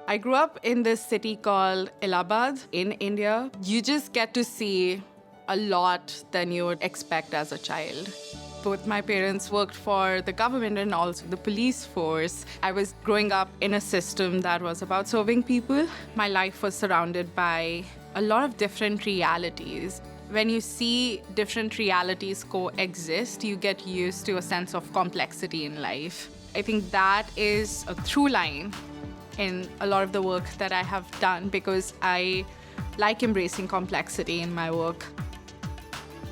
I grew up in this city called Allahabad in India. You just get to see a lot than you would expect as a child. Both my parents worked for the government and also the police force. I was growing up in a system that was about serving people. My life was surrounded by a lot of different realities. When you see different realities coexist, you get used to a sense of complexity in life. I think that is a through line in a lot of the work that I have done because I like embracing complexity in my work.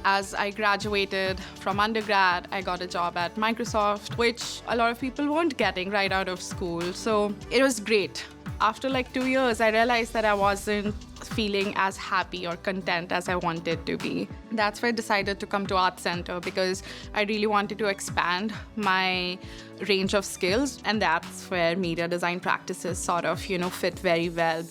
As I graduated from undergrad, I got a job at Microsoft, which a lot of people weren't getting right out of school. So it was great. After 2 years, I realized that I wasn't feeling as happy or content as I wanted to be. That's why I decided to come to ArtCenter because I really wanted to expand my range of skills. And that's where media design practices sort of, fit very well.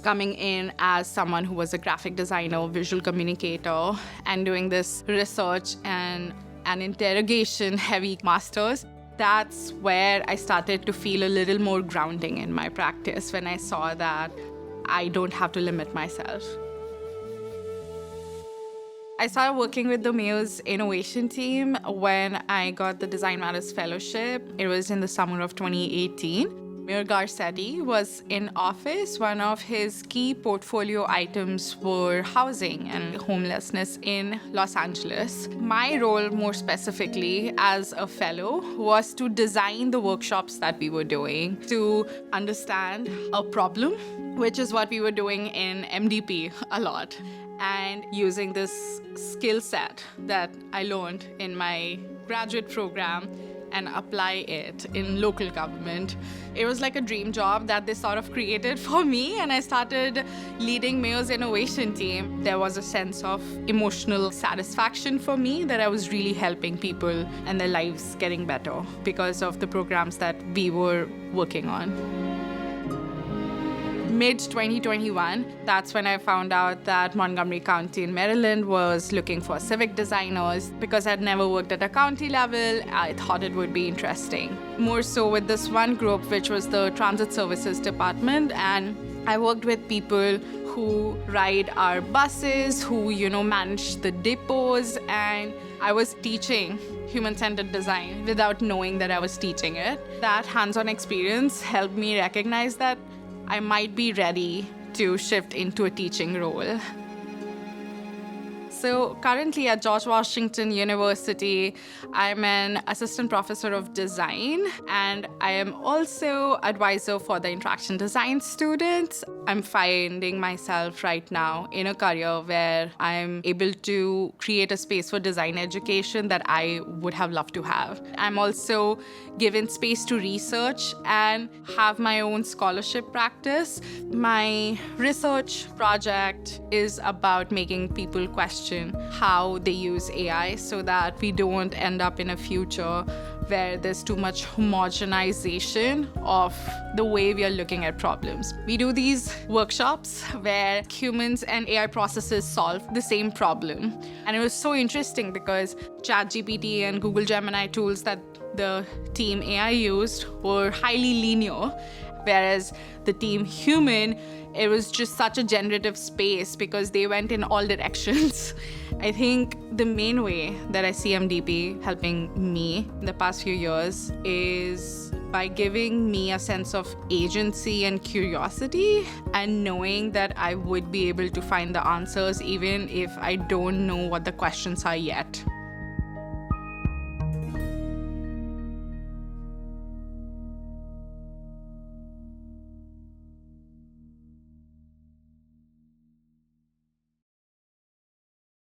Coming in as someone who was a graphic designer, visual communicator, and doing this research and an interrogation-heavy master's, that's where I started to feel a little more grounding in my practice when I saw that I don't have to limit myself. I started working with the Mayor's innovation team when I got the Design Matters Fellowship. It was in the summer of 2018. Mayor Garcetti was in office. One of his key portfolio items were housing and homelessness in Los Angeles. My role, more specifically as a fellow, was to design the workshops that we were doing, to understand a problem, which is what we were doing in MDP a lot, and using this skill set that I learned in my graduate program and apply it in local government. It was like a dream job that they sort of created for me, and I started leading Mayor's innovation team. There was a sense of emotional satisfaction for me that I was really helping people and their lives getting better because of the programs that we were working on. Mid-2021, that's when I found out that Montgomery County in Maryland was looking for civic designers. Because I'd never worked at a county level, I thought it would be interesting. More so with this one group, which was the Transit Services Department, and I worked with people who ride our buses, who, manage the depots, and I was teaching human-centered design without knowing that I was teaching it. That hands-on experience helped me recognize that I might be ready to shift into a teaching role. So currently at George Washington University, I'm an assistant professor of design, and I am also advisor for the interaction design students. I'm finding myself right now in a career where I'm able to create a space for design education that I would have loved to have. I'm also given space to research and have my own scholarship practice. My research project is about making people question how they use AI so that we don't end up in a future where there's too much homogenization of the way we are looking at problems. We do these workshops where humans and AI processes solve the same problem. And it was so interesting because ChatGPT and Google Gemini tools that the team AI used were highly linear, whereas the team human, it was just such a generative space because they went in all directions. I think the main way that I see MDP helping me in the past few years is by giving me a sense of agency and curiosity and knowing that I would be able to find the answers even if I don't know what the questions are yet.